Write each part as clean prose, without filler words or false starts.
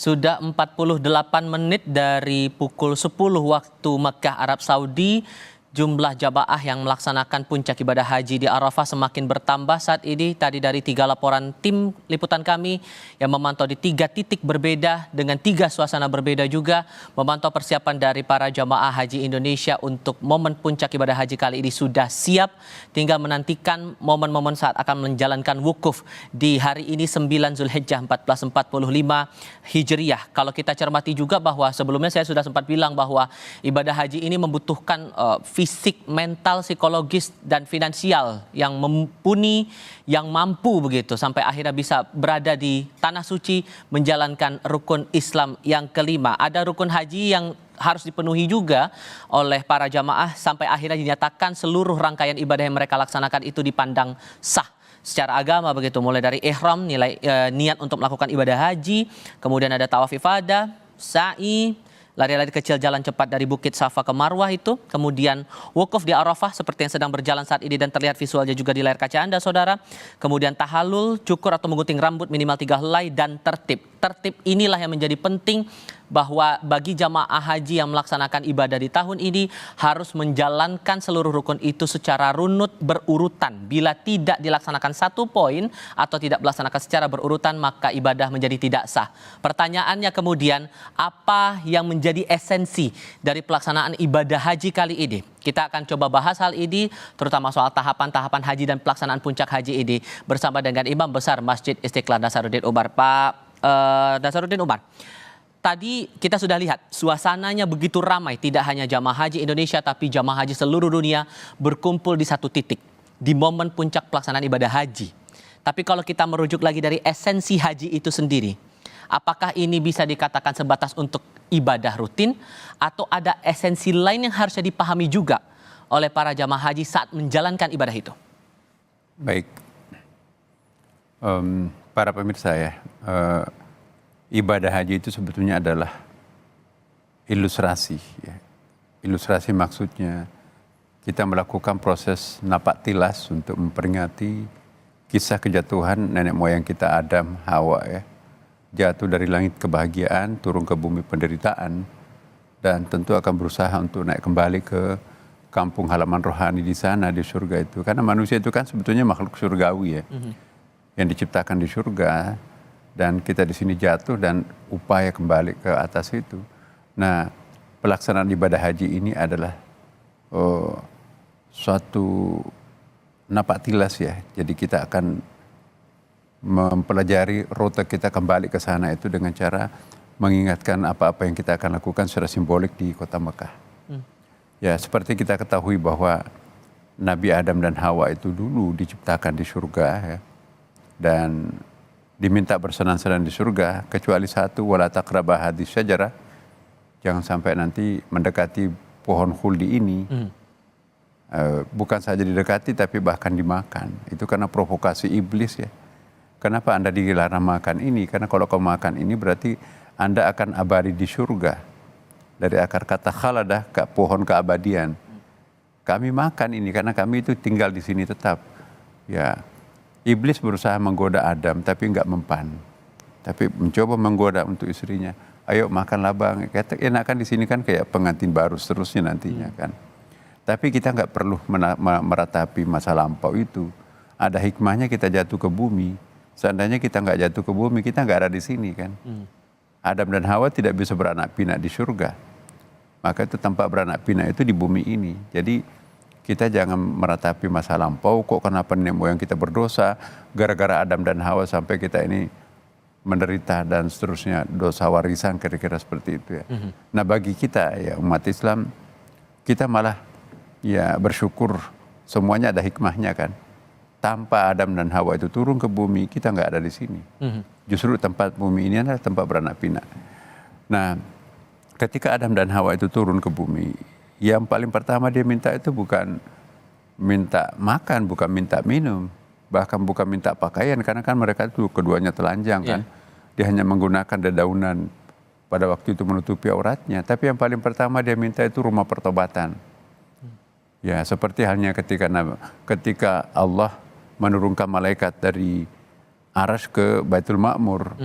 Sudah 48 menit dari pukul 10 waktu Mekah, Arab Saudi. Jumlah jamaah yang melaksanakan puncak ibadah haji di Arafah semakin bertambah saat ini. Tadi dari 3 laporan tim liputan kami yang memantau di 3 titik berbeda dengan 3 suasana berbeda juga. Memantau persiapan dari para jamaah haji Indonesia untuk momen puncak ibadah haji kali ini sudah siap. Tinggal menantikan momen-momen saat akan menjalankan wukuf di hari ini 9 Zulhijjah 1445 Hijriah. Kalau kita cermati juga bahwa sebelumnya saya sudah sempat bilang bahwa ibadah haji ini membutuhkan fisik, mental, psikologis, dan finansial yang mumpuni, yang mampu begitu sampai akhirnya bisa berada di tanah suci menjalankan rukun Islam yang kelima. Ada rukun haji yang harus dipenuhi juga oleh para jamaah sampai akhirnya dinyatakan seluruh rangkaian ibadah yang mereka laksanakan itu dipandang sah secara agama begitu, mulai dari ihram, niat untuk melakukan ibadah haji, kemudian ada tawaf ifadah, sa'i, lari-lari kecil jalan cepat dari Bukit Safa ke Marwah itu, kemudian wukuf di Arafah seperti yang sedang berjalan saat ini dan terlihat visualnya juga di layar kaca Anda saudara, kemudian tahallul, cukur atau menggunting rambut minimal 3 helai, dan tertib. Tertib inilah yang menjadi penting bahwa bagi jamaah haji yang melaksanakan ibadah di tahun ini harus menjalankan seluruh rukun itu secara runut berurutan. Bila tidak dilaksanakan satu poin atau tidak melaksanakan secara berurutan maka ibadah menjadi tidak sah. Pertanyaannya kemudian, apa yang menjadi esensi dari pelaksanaan ibadah haji kali ini? Kita akan coba bahas hal ini, terutama soal tahapan-tahapan haji dan pelaksanaan puncak haji ini bersama dengan Imam Besar Masjid Istiqlal Nasaruddin Umar. Pak Nasaruddin Umar, tadi kita sudah lihat suasananya begitu ramai, tidak hanya jamaah haji Indonesia tapi jamaah haji seluruh dunia berkumpul di satu titik di momen puncak pelaksanaan ibadah haji. Tapi kalau kita merujuk lagi dari esensi haji itu sendiri, apakah ini bisa dikatakan sebatas untuk ibadah rutin atau ada esensi lain yang harusnya dipahami juga oleh para jamaah haji saat menjalankan ibadah itu? Baik, para pemirsa ya, ibadah haji itu sebetulnya adalah ilustrasi. Ya. Ilustrasi maksudnya kita melakukan proses napak tilas untuk memperingati kisah kejatuhan nenek moyang kita Adam, Hawa ya. Jatuh dari langit kebahagiaan, turun ke bumi penderitaan, dan tentu akan berusaha untuk naik kembali ke kampung halaman rohani di sana, di surga itu. Karena manusia itu kan sebetulnya makhluk surgawi ya, yang diciptakan di surga, dan kita di sini jatuh dan upaya kembali ke atas itu. Nah, pelaksanaan ibadah haji ini adalah suatu napak tilas ya. Jadi kita akan mempelajari rute kita kembali ke sana itu dengan cara mengingatkan apa-apa yang kita akan lakukan secara simbolik di kota Mekah. Ya, seperti kita ketahui bahwa Nabi Adam dan Hawa itu dulu diciptakan di surga ya, dan diminta bersenang-senang di surga, kecuali satu, wala taqrabah hadis syajarah, jangan sampai nanti mendekati pohon khuldi ini. Bukan saja didekati tapi bahkan dimakan. Itu karena provokasi iblis ya. Kenapa Anda dilarang makan ini? Karena kalau kau makan ini berarti Anda akan abadi di surga. Dari akar kata khaladah, ke pohon keabadian. Kami makan ini karena kami itu tinggal di sini tetap. Ya, iblis berusaha menggoda Adam tapi enggak mempan. Tapi mencoba menggoda untuk istrinya. Ayo makanlah bang. Kata enakan di sini kan kayak pengantin baru seterusnya nantinya kan. Tapi kita enggak perlu meratapi masa lampau itu. Ada hikmahnya kita jatuh ke bumi. Seandainya kita enggak jatuh ke bumi, kita enggak ada di sini kan. Adam dan Hawa tidak bisa beranak pinak di surga. Maka itu tempat beranak pinak itu di bumi ini. Jadi kita jangan meratapi masa lampau, kok kenapa nenek moyang kita berdosa, gara-gara Adam dan Hawa sampai kita ini menderita dan seterusnya, dosa warisan kira-kira seperti itu ya. Nah bagi kita ya umat Islam, kita malah ya bersyukur semuanya ada hikmahnya kan. Tanpa Adam dan Hawa itu turun ke bumi, kita nggak ada di sini. Justru tempat bumi ini adalah tempat beranak pinak. Nah, ketika Adam dan Hawa itu turun ke bumi, yang paling pertama dia minta itu bukan minta makan, bukan minta minum, bahkan bukan minta pakaian, karena kan mereka itu keduanya telanjang kan. Dia hanya menggunakan dedaunan pada waktu itu menutupi auratnya. Tapi yang paling pertama dia minta itu rumah pertobatan. Ya, seperti halnya ketika Allah menurunkan malaikat dari Arasy ke Baitul Ma'mur.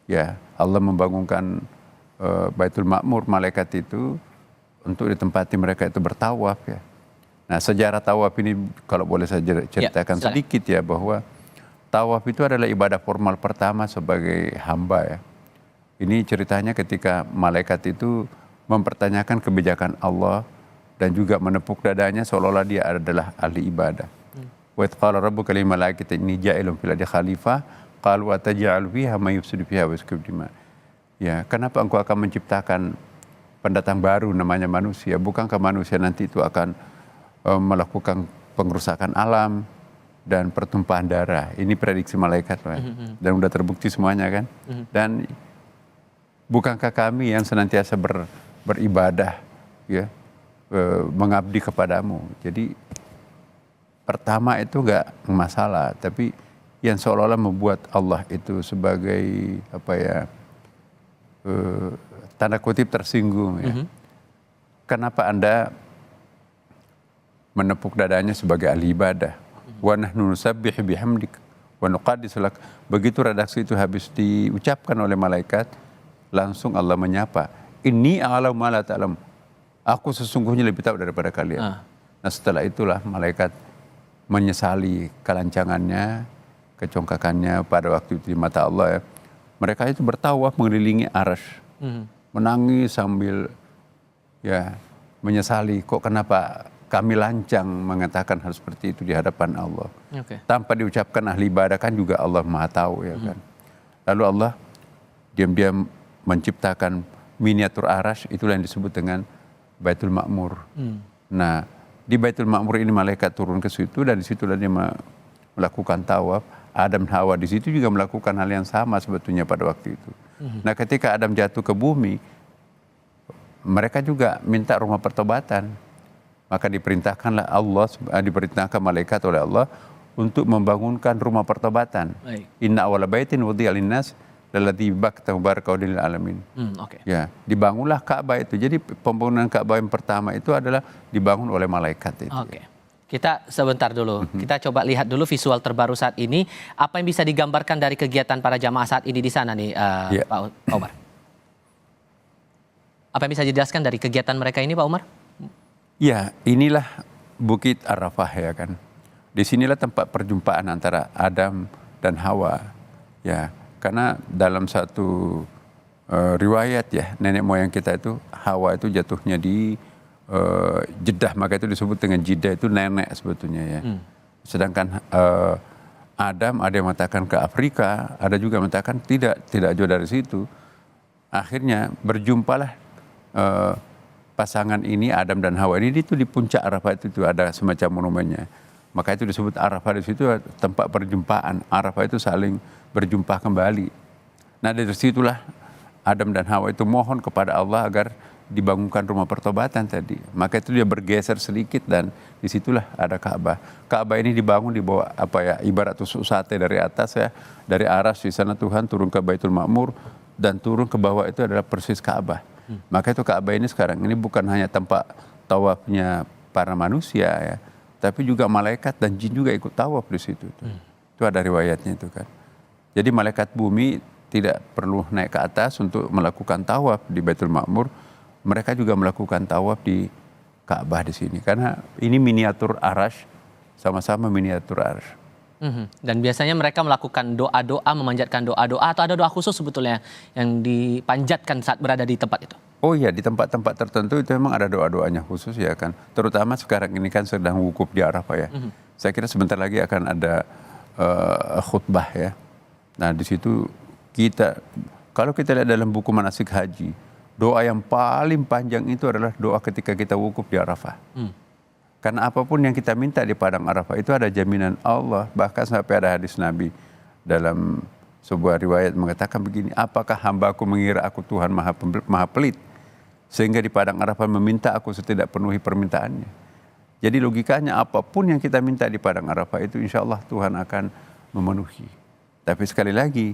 Ya, Allah membangunkan Baitul Ma'mur, malaikat itu untuk ditempati mereka itu bertawaf ya. Nah, sejarah tawaf ini kalau boleh saya ceritakan sedikit ya, bahwa tawaf itu adalah ibadah formal pertama sebagai hamba ya. Ini ceritanya ketika malaikat itu mempertanyakan kebijakan Allah dan juga menepuk dadanya seolah-olah dia adalah ahli ibadah. Wa idh qala rabbuka lil malaikati inni ja'ilun fil ardi khalifah qalu ataj'alu fiha may yufsidu fiha wa yasfiku dima. Ya, kenapa engkau akan menciptakan pendatang baru namanya manusia? Bukankah manusia nanti itu akan melakukan pengrusakan alam dan pertumpahan darah? Ini prediksi malaikat, dan sudah terbukti semuanya kan. Dan bukankah kami yang senantiasa beribadah, ya, mengabdi kepadamu? Jadi pertama itu enggak masalah, tapi yang seolah-olah membuat Allah itu sebagai apa ya, tanda kutip tersinggung ya. Kenapa Anda menepuk dadanya sebagai ahli ibadah? Wa nahnu nusabbihu bihamdik wa nuqaddisu lak. Begitu redaksi itu habis diucapkan oleh malaikat, langsung Allah menyapa, inni a'lamu ma la ta'lam. Aku sesungguhnya lebih tahu daripada kalian. Nah, setelah itulah malaikat menyesali kelancangannya, kecongkakannya pada waktu itu di mata Allah ya. Mereka itu bertawaf mengelilingi arasy, menangis sambil ya menyesali, kok kenapa kami lancang mengatakan hal seperti itu di hadapan Allah. Tanpa diucapkan ahli ibadah kan juga Allah Maha tahu ya kan. Lalu Allah diam-diam menciptakan miniatur arasy, itulah yang disebut dengan Baitul Ma'mur. Nah, di Baitul Ma'mur ini malaikat turun ke situ dan di situlah dia melakukan tawaf. Adam dan Hawa di situ juga melakukan hal yang sama sebetulnya pada waktu itu. Nah, ketika Adam jatuh ke bumi, mereka juga minta rumah pertobatan. Maka diperintahkanlah diperintahkan malaikat oleh Allah untuk membangunkan rumah pertobatan. Inna awwala baitin wudi'a lin-nas lalladzi bibakta mubarakaw lil alamin. Ya, dibangunlah Ka'bah itu. Jadi pembangunan Ka'bah yang pertama itu adalah dibangun oleh malaikat itu. Kita sebentar dulu, kita coba lihat dulu visual terbaru saat ini. Apa yang bisa digambarkan dari kegiatan para jamaah saat ini di sana nih, Pak Umar? Apa yang bisa dijelaskan dari kegiatan mereka ini, Pak Umar? Ya, inilah Bukit Arafah ya kan. Disinilah tempat perjumpaan antara Adam dan Hawa. Ya, karena dalam satu riwayat ya, nenek moyang kita itu Hawa itu jatuhnya di Jeddah, maka itu disebut dengan Jeddah, itu nenek sebetulnya ya. Sedangkan Adam ada yang mengatakan ke Afrika, ada juga yang mengatakan tidak jauh dari situ. Akhirnya berjumpalah pasangan ini, Adam dan Hawa ini itu di puncak Arafah itu ada semacam monumennya. Maka itu disebut Arafah, di situ tempat perjumpaan. Arafah itu saling berjumpa kembali. Nah, dari situlah Adam dan Hawa itu mohon kepada Allah agar dibangunkan rumah pertobatan tadi. Maka itu dia bergeser sedikit dan disitulah ada Ka'bah. Ka'bah ini dibangun di bawah ibarat tusuk sate dari atas ya, dari arasy. Di sana Tuhan turun ke Baitul Ma'mur dan turun ke bawah itu adalah persis Ka'bah. Maka itu Ka'bah ini sekarang ini bukan hanya tempat tawafnya para manusia ya, tapi juga malaikat dan jin juga ikut tawaf di situ. Itu ada riwayatnya itu kan. Jadi malaikat bumi tidak perlu naik ke atas untuk melakukan tawaf di Baitul Ma'mur. Mereka juga melakukan tawaf di Ka'bah di sini karena ini miniatur arasy, sama-sama miniatur arasy. Dan biasanya mereka melakukan doa-doa, memanjatkan doa-doa, atau ada doa khusus sebetulnya yang dipanjatkan saat berada di tempat itu? Oh iya, di tempat-tempat tertentu itu memang ada doa-doanya khusus ya kan. Terutama sekarang ini kan sedang wukuf di Arafah ya. Saya kira sebentar lagi akan ada khutbah ya. Nah, di situ kalau kita lihat dalam buku manasik haji, doa yang paling panjang itu adalah doa ketika kita wukuf di Arafah. Karena apapun yang kita minta di padang Arafah itu ada jaminan Allah. Bahkan sampai ada hadis Nabi dalam sebuah riwayat mengatakan begini, apakah hambaku mengira aku Tuhan maha pelit sehingga di padang Arafah meminta aku setidak penuhi permintaannya. Jadi logikanya apapun yang kita minta di padang Arafah itu insya Allah Tuhan akan memenuhi. Tapi sekali lagi,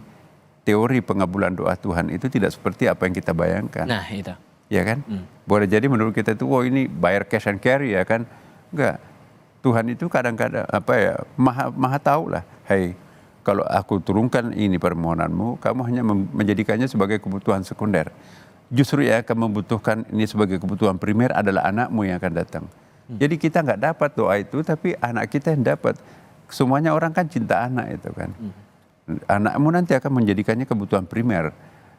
teori pengabulan doa Tuhan itu tidak seperti apa yang kita bayangkan. Nah itu. Ya kan? Boleh jadi menurut kita itu, ini bayar cash and carry ya kan? Enggak. Tuhan itu kadang-kadang maha tahu lah. Hey, kalau aku turunkan ini permohonanmu, kamu hanya menjadikannya sebagai kebutuhan sekunder. Justru yang akan membutuhkan ini sebagai kebutuhan primer adalah anakmu yang akan datang. Jadi kita nggak dapat doa itu, tapi anak kita yang dapat. Semuanya orang kan cinta anak itu kan. Anakmu nanti akan menjadikannya kebutuhan primer.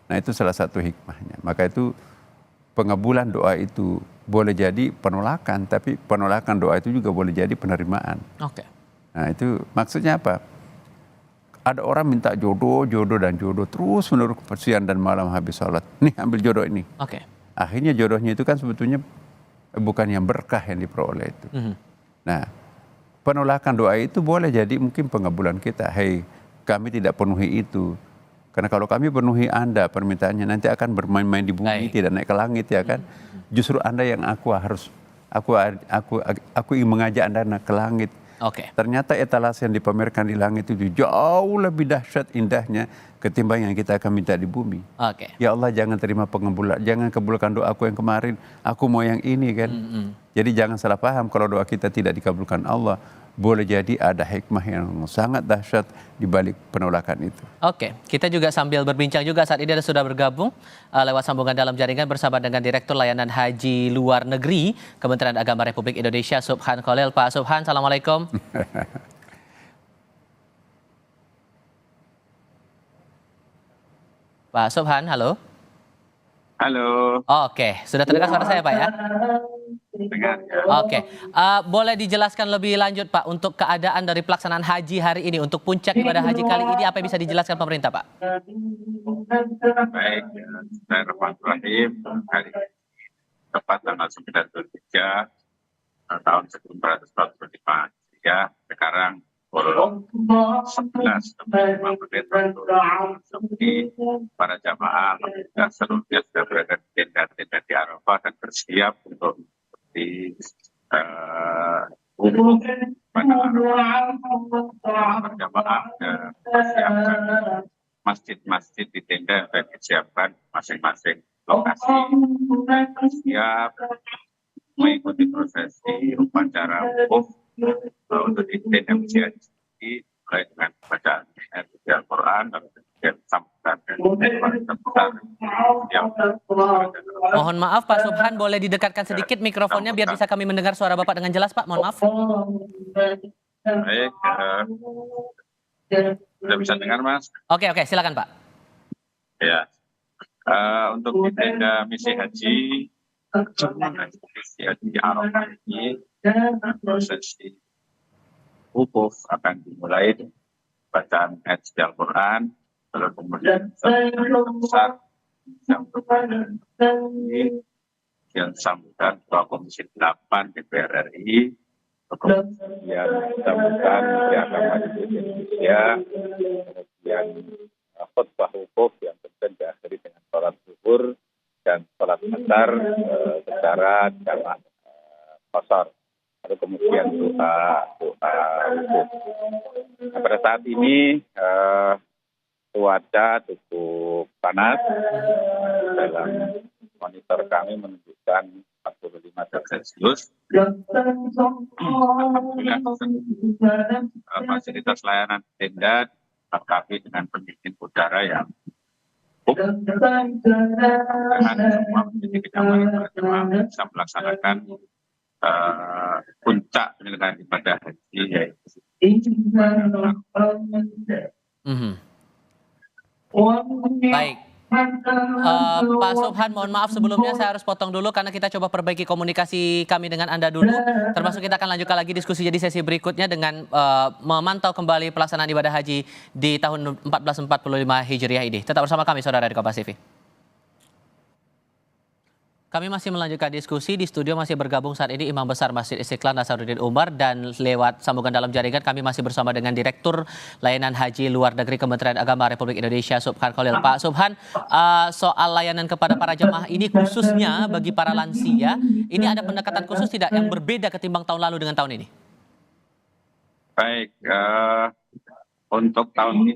Nah itu salah satu hikmahnya. Maka itu pengabulan doa itu boleh jadi penolakan, tapi penolakan doa itu juga boleh jadi penerimaan. Oke. Nah itu maksudnya apa? Ada orang minta jodoh, jodoh dan jodoh terus menerus siang dan malam habis sholat. Nih ambil jodoh ini. Oke. Akhirnya jodohnya itu kan sebetulnya bukan yang berkah yang diperoleh itu. Nah penolakan doa itu boleh jadi mungkin pengabulan kita. Hei, kami tidak penuhi itu. Karena kalau kami penuhi Anda permintaannya, nanti akan bermain-main di bumi, tidak naik ke langit ya kan. Justru Anda yang aku ingin mengajak Anda naik ke langit. Oke. Ternyata etalase yang dipamerkan di langit itu jauh lebih dahsyat indahnya ketimbang yang kita akan minta di bumi. Oke. Ya Allah, jangan terima pengabulan, jangan kabulkan doaku yang kemarin, aku mau yang ini kan. Jadi jangan salah paham kalau doa kita tidak dikabulkan Allah. Boleh jadi ada hikmah yang sangat dahsyat di balik penolakan itu. Oke, kita juga sambil berbincang juga saat ini ada sudah bergabung lewat sambungan dalam jaringan bersama dengan Direktur Layanan Haji Luar Negeri Kementerian Agama Republik Indonesia Subhan Khalil. Pak Subhan, Assalamualaikum. Pak Subhan, halo. Halo. Oke, sudah terdengar suara saya Pak ya? Dengar ya. Oke, boleh dijelaskan lebih lanjut Pak untuk keadaan dari pelaksanaan haji hari ini untuk puncak ibadah haji kali ini apa yang bisa dijelaskan pemerintah Pak? Baik, Bismillahirrahmanirrahim. Hari ini tepat tanggal 9 Zulhijjah tahun 1445. Ya, sekarang pukul 11.05 waktu para jamaah sudah seluruhnya sudah berada di tenda-tenda di Arafah dan bersiap untuk di wukuf pada Arafah. Berjamaah mempersiapkan masjid-masjid di tenda yang sudah disiapkan masing-masing lokasi, siap mengikuti prosesi upacara wukuf untuk di tenda usia ini, mulai dengan bacaan ayat Al-Quran dan kemudian sambutan yang Mohon maaf Pak Subhan, boleh didekatkan sedikit mikrofonnya biar bisa kami mendengar suara Bapak dengan jelas Pak, mohon maaf. baik. Sudah bisa dengar Mas? Oke, silakan Pak. Ya. Untuk di tenda misi haji di Arafah ini, prosesi wukuf akan dimulai bacaan ayat Al-Quran, lalu kemudian besar yang sambutan Ketua Komisi 8 DPR RI, kemudian sambutan Menteri Agama Indonesia, kemudian khutbah wukuf yang kemudian diakhiri dengan sholat zuhur dan sholat asar secara jamaah qashar. Lalu kemudian doa wukuf. Nah, pada saat ini cuaca cukup panas. Dalam monitor kami menunjukkan 45 derajat Celcius. Alhamdulillah, fasilitas layanan tenda dilengkapi dengan pendingin udara yang cukup dengan semua menjadi kenyamanan para jemaah bisa melaksanakan puncak penyelenggaraan ibadah haji yaitu Baik. Pak Subhan, mohon maaf sebelumnya saya harus potong dulu karena kita coba perbaiki komunikasi kami dengan Anda dulu. Termasuk kita akan lanjutkan lagi diskusi jadi sesi berikutnya dengan memantau kembali pelaksanaan ibadah haji di tahun 1445 Hijriah ini. Tetap bersama kami saudara di Kompas TV. Kami masih melanjutkan diskusi. Di studio masih bergabung saat ini Imam Besar Masjid Istiqlal Nasaruddin Umar, dan lewat sambungan dalam jaringan kami masih bersama dengan Direktur Layanan Haji Luar Negeri Kementerian Agama Republik Indonesia Subhan Khalil. Pak Subhan, soal layanan kepada para jemaah ini khususnya bagi para lansia, ini ada pendekatan khusus tidak yang berbeda ketimbang tahun lalu dengan tahun ini? baik. Untuk tahun ini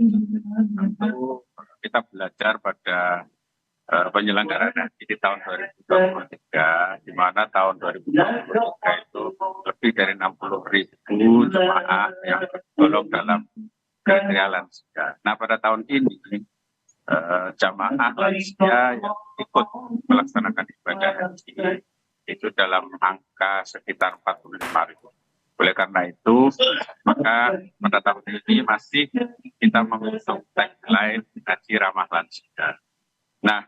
tentu kita belajar pada penyelenggaraan haji di tahun 2023, di mana tahun 2023 itu lebih dari 60.000 jemaah yang tergolong dalam kriteria lansia. Nah, pada tahun ini jamaah lansia yang ikut melaksanakan ibadah haji itu dalam angka sekitar 45.000. Oleh karena itu, maka pada tahun ini masih kita mengusung tagline haji ramah lansia. Nah,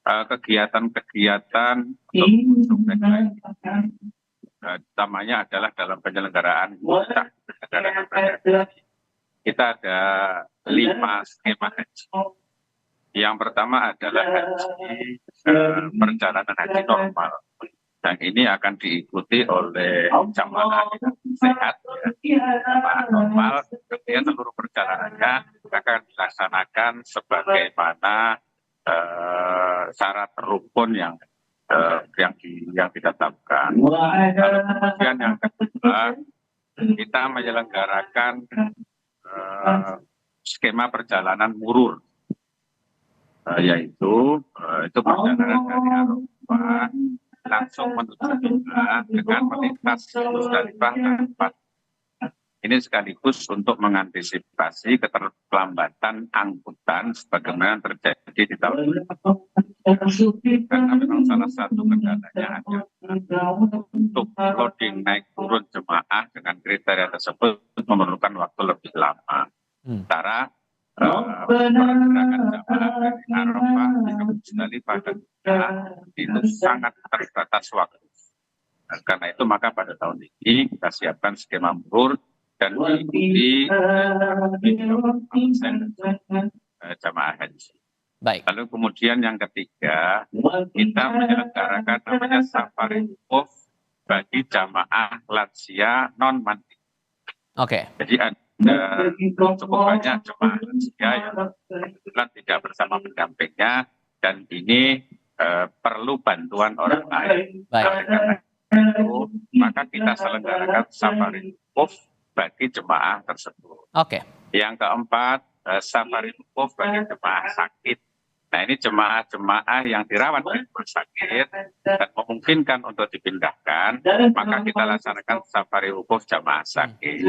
kegiatan-kegiatan untuk mengusung tagline utamanya adalah dalam penyelenggaraan ibadah. Kita ada 5 skema haji. Yang pertama adalah haji perjalanan haji normal. Dan ini akan diikuti oleh jamaah yang sehat, jamaah normal. Kemudian seluruh perjalanannya akan dilaksanakan sebagaimana syarat rukun yang ditetapkan. Lalu kemudian yang kedua, kita menyelenggarakan skema perjalanan murur, yaitu itu perjalanan dari Arafah langsung menuju Mina dengan melintas Musdalifah dan Arafah. Ini sekaligus untuk mengantisipasi keterlambatan angkutan sebagaimana terjadi di tahun ini. Karena memang salah satu kendalanya adalah untuk loading naik turun jemaah dengan kriteria tersebut memerlukan waktu lebih lama. Sementara pergerakan jamaah dari Arafah ke Musdalifah dan Mina itu sangat terbatas waktu. Karena itu maka pada tahun ini kita siapkan skema murur dan diikuti jamaah haji. Baik. Lalu kemudian yang ketiga, kita menyelenggarakan namanya safari wukuf bagi jamaah lansia non-mandiri. Oke. Jadi ada cukup banyak jemaah lansia yang kebetulan tidak bersama pendampingnya dan ini perlu bantuan orang lain. Baik. Karena itu maka kita selenggarakan safari wukuf bagi jemaah tersebut. Oke. Yang keempat, safari wukuf bagi jemaah sakit. Nah, ini jemaah-jemaah yang dirawat di rumah sakit dan memungkinkan untuk dipindahkan, maka kita laksanakan safari wukuf jemaah sakit.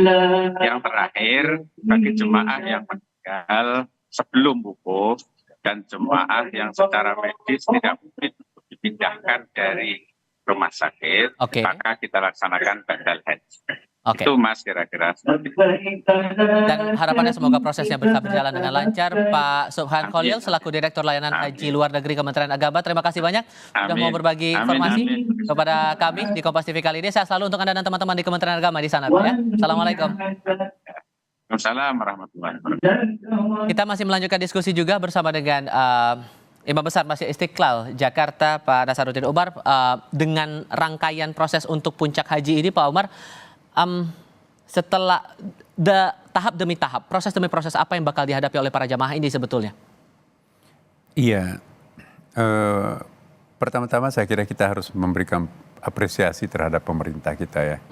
Yang terakhir, bagi jemaah yang meninggal sebelum wukuf dan jemaah yang secara medis tidak mungkin untuk dipindahkan dari rumah sakit, maka kita laksanakan badal haji. Itu Mas kira-kira seperti itu. Dan harapannya semoga prosesnya bisa berjalan dengan lancar. Pak Subhan Khalil selaku Direktur Layanan Haji Luar Negeri Kementerian Agama, terima kasih banyak sudah mau berbagi informasi kepada kami di Kompas TV kali ini. Saya selalu untuk Anda dan teman-teman di Kementerian Agama di sana, ya. Assalamualaikum. Waalaikumsalam warahmatullahi wabarakatuh. Kita masih melanjutkan diskusi juga bersama dengan Imam Besar Masjid Istiqlal Jakarta, Pak Nasaruddin Umar, dengan rangkaian proses untuk puncak haji ini, Pak Umar. Setelah tahap demi tahap, proses demi proses apa yang bakal dihadapi oleh para jamaah ini sebetulnya? Iya, pertama-tama saya kira kita harus memberikan apresiasi terhadap pemerintah kita ya.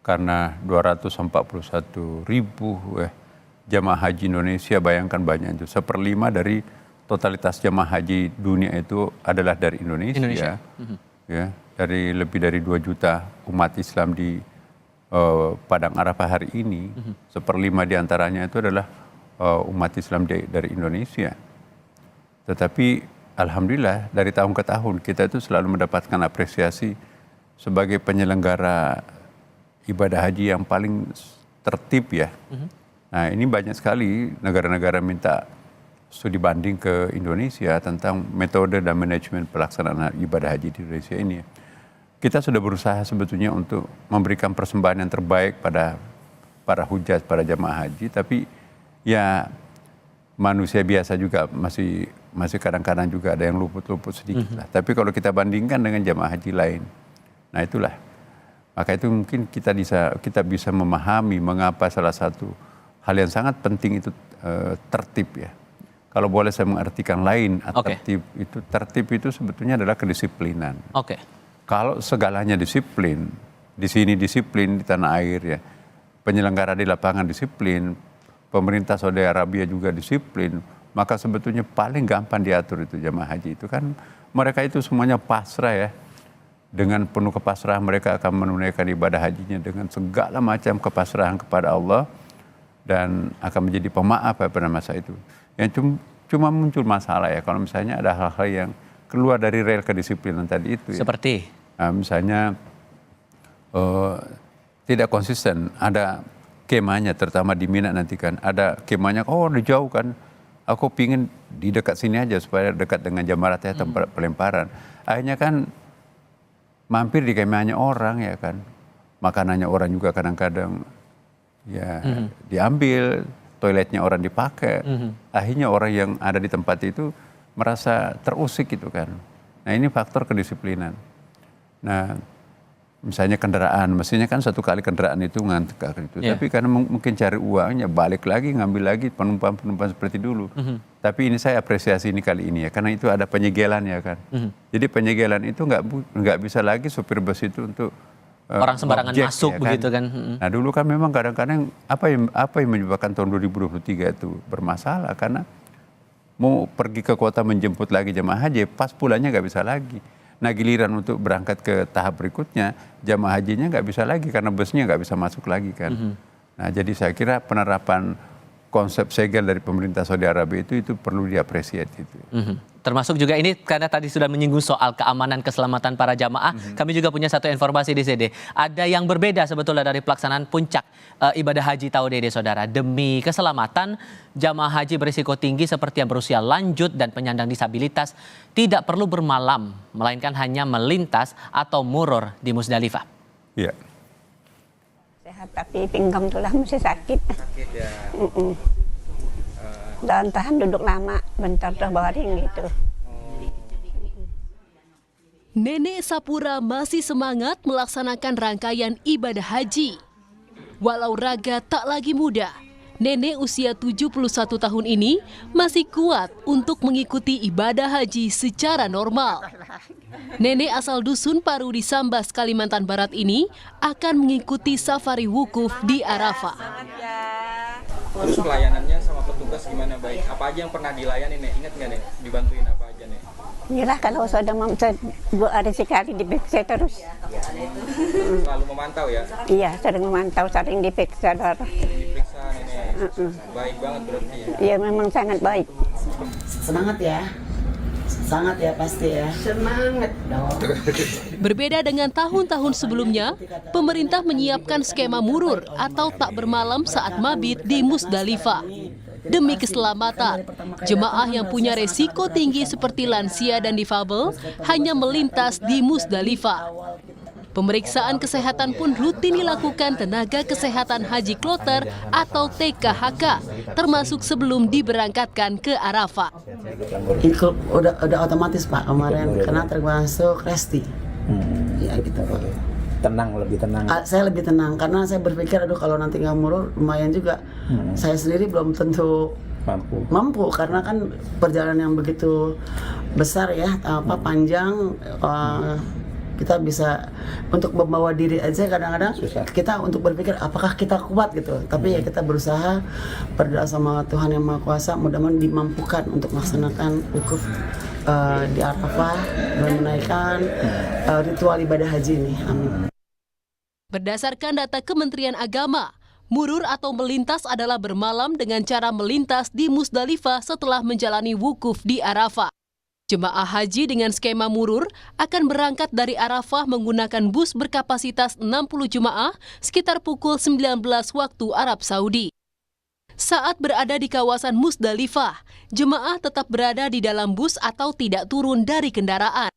Karena 241.000 jamaah haji Indonesia, bayangkan banyak itu. 1/5 dari totalitas jamaah haji dunia itu adalah dari Indonesia. Ya, dari lebih dari 2 juta umat Islam di Padang Arafah hari ini, 1/5 diantaranya itu adalah umat Islam dari Indonesia. Tetapi alhamdulillah dari tahun ke tahun kita itu selalu mendapatkan apresiasi sebagai penyelenggara ibadah haji yang paling tertib ya. Nah, ini banyak sekali negara-negara minta studi banding ke Indonesia tentang metode dan manajemen pelaksanaan ibadah haji di Indonesia ini. Kita sudah berusaha sebetulnya untuk memberikan persembahan yang terbaik pada para hujjah, para jamaah haji, tapi ya manusia biasa juga masih kadang-kadang juga ada yang luput-luput sedikit lah. Tapi kalau kita bandingkan dengan jamaah haji lain, nah itulah. Maka itu mungkin kita bisa memahami mengapa salah satu hal yang sangat penting itu tertib ya. Kalau boleh saya mengartikan lain, tertib itu sebetulnya adalah kedisiplinan. Kalau segalanya disiplin, di sini disiplin di tanah air ya, penyelenggara di lapangan disiplin, pemerintah Saudi Arabia juga disiplin, maka sebetulnya paling gampang diatur itu jamaah haji itu kan mereka itu semuanya pasrah ya, dengan penuh kepasrahan mereka akan menunaikan ibadah hajinya dengan segala macam kepasrahan kepada Allah, dan akan menjadi pemaaf pada masa itu. Yang cuma muncul masalah ya kalau misalnya ada hal-hal yang keluar dari rel kedisiplinan tadi itu. Ya. Seperti? Misalnya tidak konsisten, ada kemahnya terutama di Mina nanti kan, ada kemahnya, di jauh kan, aku pingin di dekat sini aja supaya dekat dengan jamarat ya tempat pelemparan. Akhirnya kan mampir di kemahnya orang ya kan, makanannya orang juga kadang-kadang ya diambil, toiletnya orang dipakai, akhirnya orang yang ada di tempat itu merasa terusik gitu kan. Nah ini faktor kedisiplinan. Nah misalnya kendaraan, mestinya kan satu kali kendaraan itu ngantuk itu. Tapi karena mungkin cari uangnya, balik lagi, ngambil lagi penumpang-penumpang seperti dulu. Tapi ini saya apresiasi ini kali ini ya, karena itu ada penyegelan ya kan. Jadi penyegelan itu nggak bisa lagi sopir bus itu untuk orang sembarangan masuk ya, begitu kan. Nah dulu kan memang kadang-kadang apa yang menyebabkan tahun 2023 itu bermasalah, karena mau pergi ke kota menjemput lagi jemaah haji, pas pulangnya nggak bisa lagi. Nah giliran untuk berangkat ke tahap berikutnya, jamaah hajinya nggak bisa lagi karena busnya nggak bisa masuk lagi kan. Nah jadi saya kira penerapan konsep segel dari pemerintah Saudi Arabia itu perlu diapresiasi itu. Termasuk juga ini karena tadi sudah menyinggung soal keamanan keselamatan para jamaah, kami juga punya satu informasi di sini. Ada yang berbeda sebetulnya dari pelaksanaan puncak ibadah haji tahun ini, saudara. Demi keselamatan jamaah haji berisiko tinggi seperti yang berusia lanjut dan penyandang disabilitas tidak perlu bermalam, melainkan hanya melintas atau murur di Musdalifah. Iya. Sehat tapi pinggang tulang masih sakit. Sakit ya. Dan tahan duduk lama, bentar terbaring gitu. Nenek Sapura masih semangat melaksanakan rangkaian ibadah haji. Walau raga tak lagi muda, nenek usia 71 tahun ini masih kuat untuk mengikuti ibadah haji secara normal. Nenek asal dusun Paru di Sambas, Kalimantan Barat ini akan mengikuti safari wukuf di Arafah. Terus pelayanannya sama petugas gimana, baik? Apa aja yang pernah dilayani, Nek? Ingat nggak, Nek? Dibantuin apa aja, Nek? Inilah kalau sudah 2 hari sekali diperiksa terus. Selalu memantau ya? Iya, sering memantau, sering diperiksa darah. Diperiksa, Nenek. Baik banget berarti ya? Iya, memang sangat baik. Semangat ya. Sangat ya pasti ya. Semangat dong. Berbeda dengan tahun-tahun sebelumnya, pemerintah menyiapkan skema murur atau tak bermalam saat mabit di Musdalifah. Demi keselamatan, jemaah yang punya resiko tinggi seperti lansia dan difabel hanya melintas di Musdalifah. Pemeriksaan kesehatan pun rutin dilakukan tenaga kesehatan haji kloter atau TKHK, termasuk sebelum diberangkatkan ke Arafah. Ikut udah otomatis Pak kemarin karena termasuk resti. Ya gitu Pak. Lebih tenang. Saya lebih tenang karena saya berpikir kalau nanti nggak murur lumayan juga. Saya sendiri belum tentu mampu karena kan perjalanan yang begitu besar ya, panjang. Kita bisa untuk membawa diri aja kadang-kadang kita untuk berpikir apakah kita kuat gitu, tapi ya kita berusaha berdoa sama Tuhan Yang Maha Kuasa, mudah-mudahan dimampukan untuk melaksanakan wukuf di Arafah dan menaikkan ritual ibadah haji ini. Amin. Berdasarkan data Kementerian Agama, murur atau melintas adalah bermalam dengan cara melintas di Musdalifah setelah menjalani wukuf di Arafah. Jemaah haji dengan skema murur akan berangkat dari Arafah menggunakan bus berkapasitas 60 jemaah sekitar pukul 19 waktu Arab Saudi. Saat berada di kawasan Musdalifah, jemaah tetap berada di dalam bus atau tidak turun dari kendaraan.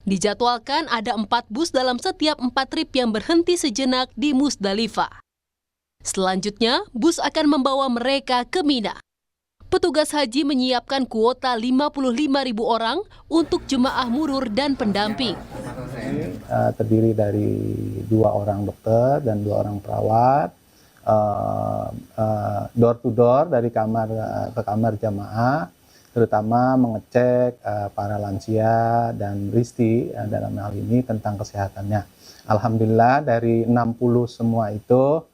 Dijadwalkan ada 4 bus dalam setiap 4 trip yang berhenti sejenak di Musdalifah. Selanjutnya, bus akan membawa mereka ke Mina. Petugas haji menyiapkan kuota 55.000 orang untuk jemaah murur dan pendamping. Terdiri dari 2 orang dokter dan 2 orang perawat, door to door dari kamar ke kamar jamaah, terutama mengecek para lansia dan risti dalam hal ini tentang kesehatannya. Alhamdulillah dari 60 semua itu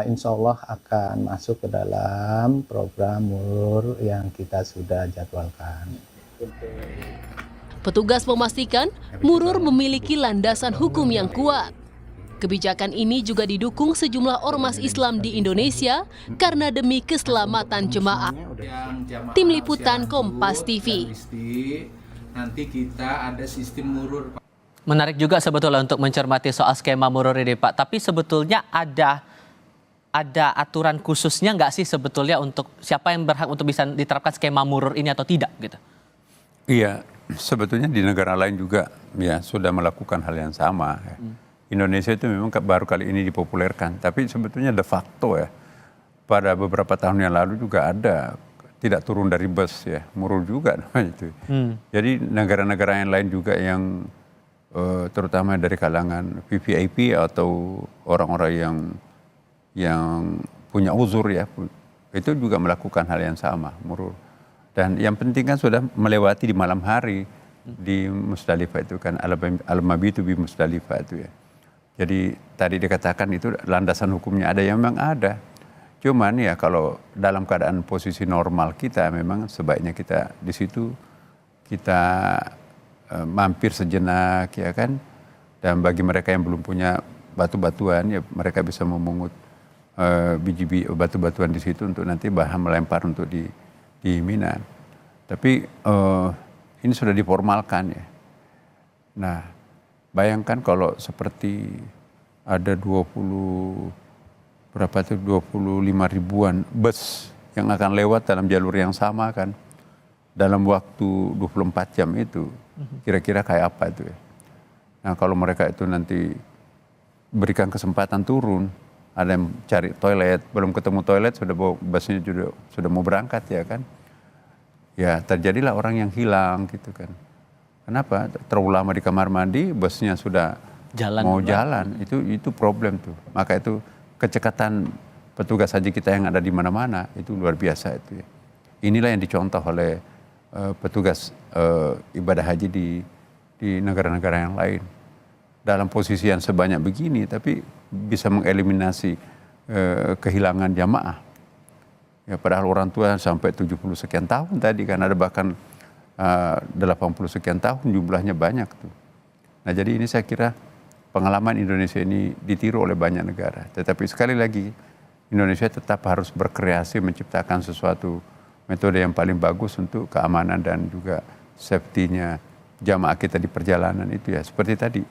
insya Allah akan masuk ke dalam program murur yang kita sudah jadwalkan. Petugas memastikan murur memiliki landasan hukum yang kuat. Kebijakan ini juga didukung sejumlah ormas Islam di Indonesia karena demi keselamatan jemaah. Tim Liputan Kompas TV. Nanti kita ada sistem murur. Menarik juga sebetulnya untuk mencermati soal skema murur ini, Pak. Tapi sebetulnya ada aturan khususnya nggak sih sebetulnya untuk siapa yang berhak untuk bisa diterapkan skema murur ini atau tidak gitu? Iya, sebetulnya di negara lain juga ya sudah melakukan hal yang sama. Ya. Indonesia itu memang baru kali ini dipopulerkan, tapi sebetulnya de facto ya pada beberapa tahun yang lalu juga ada tidak turun dari bus ya, murur juga namanya itu. Jadi negara-negara yang lain juga yang terutama dari kalangan VVIP atau orang-orang yang punya uzur ya, itu juga melakukan hal yang sama, murur. Dan yang penting kan sudah melewati di malam hari di Musdalifah itu kan, al-mabitu bi Musdalifah itu ya. Jadi tadi dikatakan itu landasan hukumnya ada, yang memang ada. Cuman ya kalau dalam keadaan posisi normal kita memang sebaiknya kita di situ kita mampir sejenak ya kan. Dan bagi mereka yang belum punya batu-batuan ya mereka bisa memungut biji batu-batuan di situ untuk nanti bahan melempar untuk di Mina. Tapi ini sudah diformalkan ya. Nah, bayangkan kalau seperti ada 25 ribuan bus yang akan lewat dalam jalur yang sama kan. Dalam waktu 24 jam itu, kira-kira kayak apa itu ya. Nah kalau mereka itu nanti berikan kesempatan turun, ada yang cari toilet, belum ketemu toilet busnya sudah mau berangkat ya kan. Ya terjadilah orang yang hilang gitu kan. Kenapa? Terlalu lama di kamar mandi, busnya sudah mau jalan. Itu problem tuh. Maka itu kecekatan petugas haji kita yang ada di mana-mana itu luar biasa itu ya. Inilah yang dicontoh oleh petugas ibadah haji di negara-negara yang lain. Dalam posisi yang sebanyak begini, tapi bisa mengeliminasi kehilangan jamaah. Ya, padahal orang tua sampai 70 sekian tahun tadi kan, ada bahkan 80 sekian tahun, jumlahnya banyak tuh. Nah jadi ini saya kira pengalaman Indonesia ini ditiru oleh banyak negara. Tetapi sekali lagi Indonesia tetap harus berkreasi menciptakan sesuatu metode yang paling bagus untuk keamanan dan juga safety-nya jamaah kita di perjalanan itu ya. Seperti tadi,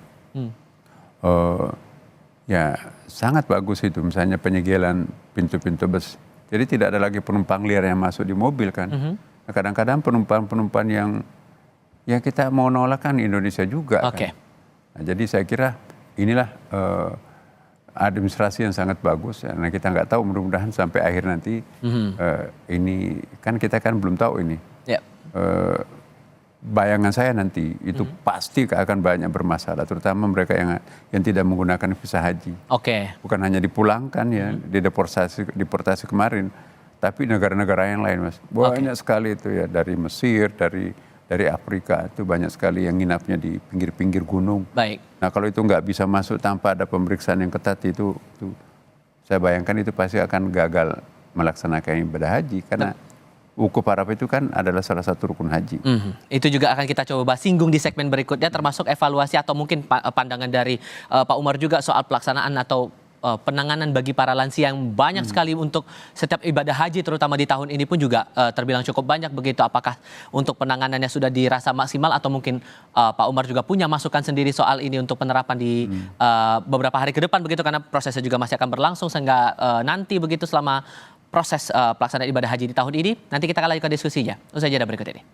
ya sangat bagus itu misalnya penyegelan pintu-pintu bus. Jadi tidak ada lagi penumpang liar yang masuk di mobil kan. Nah, kadang-kadang penumpang yang kita mau nolak kan Indonesia juga kan. Nah, jadi saya kira inilah administrasi yang sangat bagus. Nah kita nggak tahu, mudah-mudahan sampai akhir nanti ini kan kita kan belum tahu ini. Bayangan saya nanti itu pasti akan banyak bermasalah, terutama mereka yang tidak menggunakan visa haji. Bukan hanya dipulangkan ya, deportasi kemarin, tapi negara-negara yang lain mas, banyak sekali itu ya, dari Mesir, dari Afrika itu banyak sekali yang nginapnya di pinggir-pinggir gunung. Nah kalau itu nggak bisa masuk tanpa ada pemeriksaan yang ketat itu saya bayangkan itu pasti akan gagal melaksanakan ibadah haji karena wukuf Arafah itu kan adalah salah satu rukun haji. Itu juga akan kita coba singgung di segmen berikutnya, termasuk evaluasi atau mungkin pandangan dari Pak Umar juga soal pelaksanaan atau penanganan bagi para lansia yang banyak sekali untuk setiap ibadah haji, terutama di tahun ini pun juga terbilang cukup banyak begitu. Apakah untuk penanganannya sudah dirasa maksimal atau mungkin Pak Umar juga punya masukan sendiri soal ini untuk penerapan di beberapa hari ke depan begitu, karena prosesnya juga masih akan berlangsung sehingga nanti begitu selama proses pelaksanaan ibadah haji di tahun ini. Nanti kita akan lanjutkan diskusinya usai jeda berikut ini.